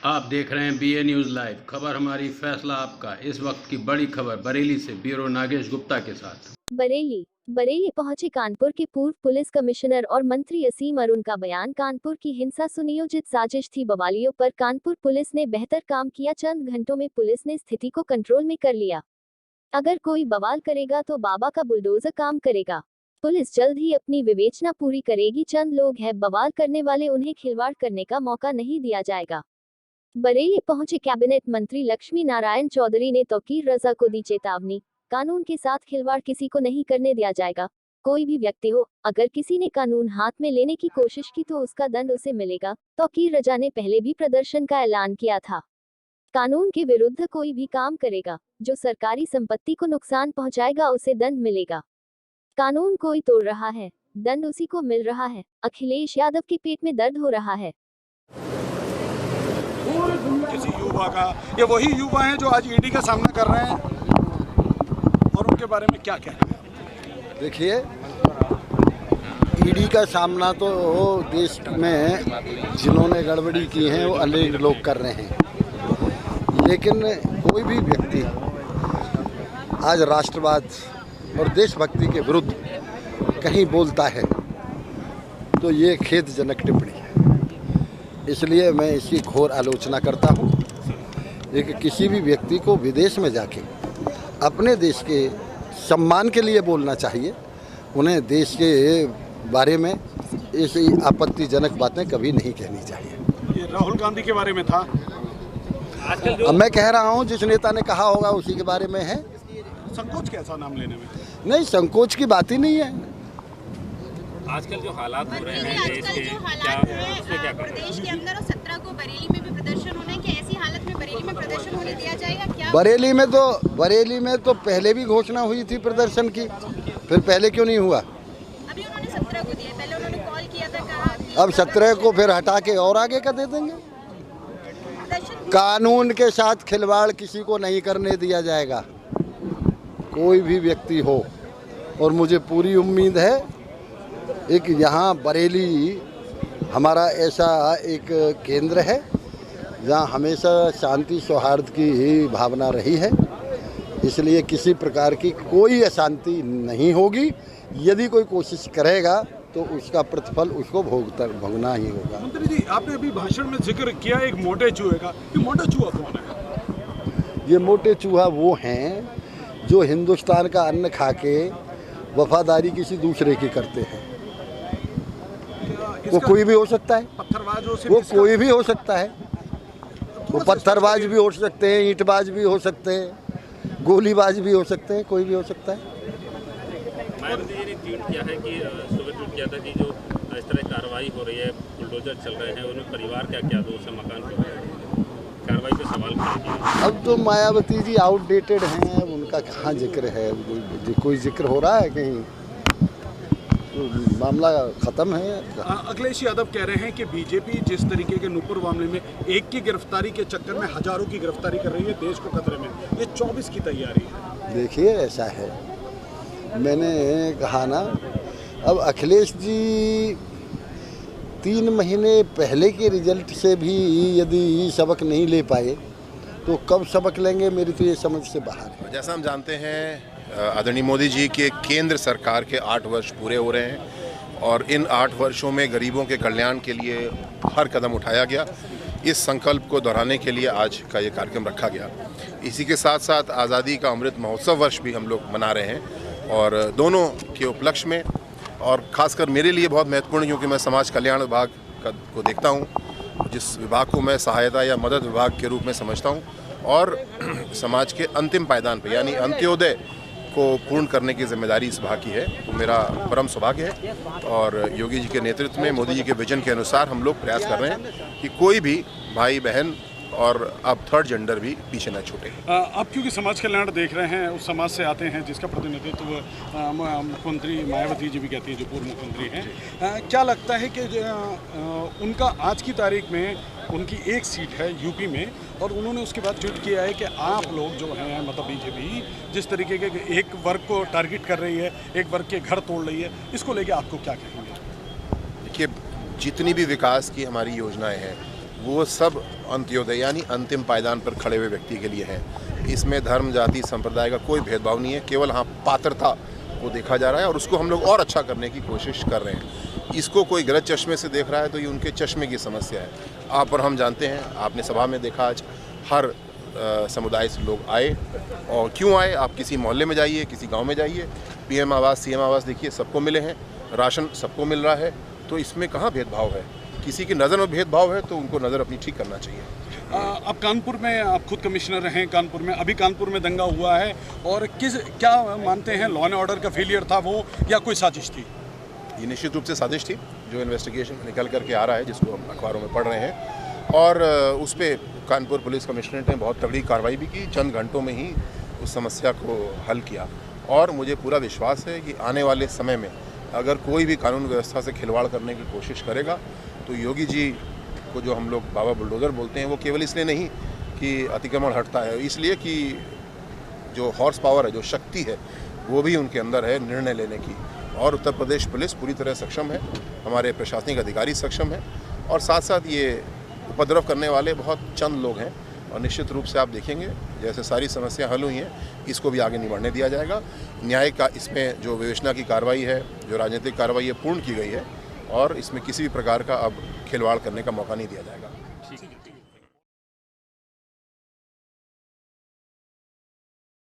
आप देख रहे हैं बीए न्यूज़ लाइव। खबर हमारी, फैसला आपका। इस वक्त की बड़ी खबर बरेली से ब्यूरो नागेश गुप्ता के साथ। बरेली पहुंचे कानपुर के पूर्व पुलिस कमिश्नर और मंत्री असीम अरुण का बयान। कानपुर की हिंसा सुनियोजित साजिश थी बवालियों पर। कानपुर पुलिस ने बेहतर काम किया। चंद घंटों में पुलिस ने स्थिति को कंट्रोल में कर लिया। अगर कोई बवाल करेगा तो बाबा का बुलडोजर काम करेगा। पुलिस जल्द ही अपनी विवेचना पूरी करेगी। चंद लोग हैं बवाल करने वाले, उन्हें खिलवाड़ करने का मौका नहीं दिया जाएगा। बरेली पहुंचे कैबिनेट मंत्री लक्ष्मी नारायण चौधरी ने तौकीर रजा को दी चेतावनी। कानून के साथ खिलवाड़ किसी को नहीं करने दिया जाएगा। कोई भी व्यक्ति हो, अगर किसी ने कानून हाथ में लेने की कोशिश की तो उसका दंड उसे मिलेगा। तौकीर रजा ने पहले भी प्रदर्शन का ऐलान किया था। कानून के विरुद्ध कोई भी काम करेगा, जो सरकारी संपत्ति को नुकसान पहुंचाएगा, उसे दंड मिलेगा। कानून कोई तोड़ रहा है, दंड उसी को मिल रहा है। अखिलेश यादव के पेट में दर्द हो रहा है। किसी युवा का, ये वही युवा हैं जो आज ईडी का सामना कर रहे हैं, और उनके बारे में क्या कहना है? देखिए, ईडी का सामना तो देश में जिन्होंने गड़बड़ी की है वो अनेक लोग कर रहे हैं, लेकिन कोई भी व्यक्ति आज राष्ट्रवाद और देशभक्ति के विरुद्ध कहीं बोलता है तो ये खेदजनक टिप्पणी है। इसलिए मैं इसकी घोर आलोचना करता हूँ। लेकिन किसी भी व्यक्ति को विदेश में जाके अपने देश के सम्मान के लिए बोलना चाहिए। उन्हें देश के बारे में ऐसी आपत्तिजनक बातें कभी नहीं कहनी चाहिए। ये राहुल गांधी के बारे में था। अब मैं कह रहा हूँ जिस नेता ने कहा होगा उसी के बारे में है। संकोच कैसा नाम लेने में? नहीं, संकोच की बात ही नहीं है। आजकल जो हालात हो रहे हैं देश के, क्या प्रदेश के अंदर और 17 को बरेली में भी प्रदर्शन होना है, कि ऐसी हालत में बरेली में प्रदर्शन होने दिया जाएगा क्या? बरेली में तो पहले भी घोषणा हुई थी प्रदर्शन की, फिर पहले क्यों नहीं हुआ? अभी उन्होंने 17 को दिया, पहले उन्होंने कॉल किया था, कहा अब 17 को फिर हटा के और आगे का दे देंगे। कानून के साथ खिलवाड़ किसी को नहीं करने दिया जाएगा, कोई भी व्यक्ति हो। और मुझे पूरी उम्मीद है एक यहाँ बरेली हमारा ऐसा एक केंद्र है जहाँ हमेशा शांति सौहार्द की ही भावना रही है, इसलिए किसी प्रकार की कोई अशांति नहीं होगी। यदि कोई कोशिश करेगा तो उसका प्रतिफल उसको भोगना ही होगा। मंत्री जी, आपने अभी भाषण में जिक्र किया एक मोटे चूहे का। ये मोटा चूहा कौन है? ये मोटे चूहा वो हैं जो हिंदुस्तान का अन्न खा के वफादारी किसी दूसरे की करते हैं। वो कोई भी हो सकता है, पत्थरबाजों से वो कोई भी हो सकता है। वो पत्थरबाज भी हो सकते हैं, ईंटबाज भी हो सकते हैं, गोलीबाज भी हो सकते हैं, कोई भी हो सकता है। मायावती जी ने ट्वीट किया है कि सुबह ट्वीट किया था कि जो इस तरह कार्रवाई हो रही है, बुलडोजर चल रहे हैं, उनमें परिवार का क्या दोष है, मकान को कार्रवाई पे सवाल किया। अब तो मायावती जी आउटडेटेड हैं, उनका कहाँ जिक्र है? कोई जिक्र हो रहा है कहीं? तो मामला ख़त्म है। अखिलेश यादव कह रहे हैं कि बीजेपी जिस तरीके के नूपुर मामले में एक की गिरफ्तारी के चक्कर में हजारों की गिरफ्तारी कर रही है, देश को खतरे में, ये 24 की तैयारी है। देखिए, ऐसा है, मैंने कहा ना, अब अखिलेश जी 3 महीने पहले के रिजल्ट से भी यदि सबक नहीं ले पाए तो कब सबक लेंगे, मेरी तो ये समझ से बाहर है। जैसा हम जानते हैं, आदरणीय मोदी जी के केंद्र सरकार के 8 वर्ष पूरे हो रहे हैं और इन 8 वर्षों में गरीबों के कल्याण के लिए हर कदम उठाया गया। इस संकल्प को दोहराने के लिए आज का ये कार्यक्रम रखा गया। इसी के साथ साथ आज़ादी का अमृत महोत्सव वर्ष भी हम लोग मना रहे हैं, और दोनों के उपलक्ष्य में, और ख़ासकर मेरे लिए बहुत महत्वपूर्ण, क्योंकि मैं समाज कल्याण विभाग को देखता हूँ, जिस विभाग को मैं सहायता या मदद विभाग के रूप में समझता हूँ, और समाज के अंतिम पायदान पर यानी अंत्योदय को पूर्ण करने की जिम्मेदारी इस विभाग की है। तो मेरा परम सौभाग्य है, और योगी जी के नेतृत्व में, मोदी जी के विजन के अनुसार हम लोग प्रयास कर रहे हैं कि कोई भी भाई बहन और अब थर्ड जेंडर भी पीछे न छूटे। आप क्योंकि समाज कल्याण देख रहे हैं, उस समाज से आते हैं जिसका प्रतिनिधित्व मुख्यमंत्री मायावती जी भी कहती हैं, जो पूर्व मुख्यमंत्री हैं, क्या लगता है कि उनका आज की तारीख में उनकी एक सीट है यूपी में, और उन्होंने उसके बाद ट्वीट किया है कि आप लोग जो हैं, मतलब बीजेपी जिस तरीके के एक वर्ग को टारगेट कर रही है, एक वर्ग के घर तोड़ रही है, इसको लेके आपको क्या कहेंगे? देखिए, जितनी भी विकास की हमारी योजनाएं हैं वो सब अंत्योदय यानी अंतिम पायदान पर खड़े हुए व्यक्ति के लिए हैं। इसमें धर्म, जाति, संप्रदाय का कोई भेदभाव नहीं है, केवल हाँ पात्रता को देखा जा रहा है और उसको हम लोग और अच्छा करने की कोशिश कर रहे हैं। इसको कोई गलत चश्मे से देख रहा है तो ये उनके चश्मे की समस्या है। आप और हम जानते हैं, आपने सभा में देखा आज हर समुदाय से लोग आए। और क्यों आए? आप किसी मोहल्ले में जाइए, किसी गांव में जाइए, पीएम आवास, सीएम आवास देखिए, सबको मिले हैं, राशन सबको मिल रहा है, तो इसमें कहाँ भेदभाव है? किसी की नज़र में भेदभाव है तो उनको नज़र अपनी ठीक करना चाहिए। अब कानपुर में आप खुद कमिश्नर हैं, कानपुर में अभी कानपुर में दंगा हुआ है, और क्या मानते हैं, लॉ एंड ऑर्डर का फेलियर था वो या कोई साजिश थी? ये निश्चित रूप से साजिश थी, जो इन्वेस्टिगेशन निकल करके आ रहा है, जिसको हम अखबारों में पढ़ रहे हैं, और उस पर कानपुर पुलिस कमिश्नरेट ने बहुत तगड़ी कार्रवाई भी की, चंद घंटों में ही उस समस्या को हल किया। और मुझे पूरा विश्वास है कि आने वाले समय में अगर कोई भी कानून व्यवस्था से खिलवाड़ करने की कोशिश करेगा तो योगी जी को, जो हम लोग बाबा बुलडोज़र बोलते हैं, वो केवल इसलिए नहीं कि अतिक्रमण हटता है, इसलिए कि जो हॉर्स पावर है, जो शक्ति है, वो भी उनके अंदर है निर्णय लेने की। और उत्तर प्रदेश पुलिस पूरी तरह सक्षम है, हमारे प्रशासनिक अधिकारी सक्षम हैं, और साथ साथ ये उपद्रव करने वाले बहुत चंद लोग हैं। और निश्चित रूप से आप देखेंगे जैसे सारी समस्या हल हुई हैं, इसको भी आगे नहीं बढ़ने दिया जाएगा। न्याय का इसमें जो विवेचना की कार्रवाई है, जो राजनीतिक कार्रवाई है, पूर्ण की गई है, और इसमें किसी भी प्रकार का अब खिलवाड़ करने का मौका नहीं दिया जाएगा। ठीक है।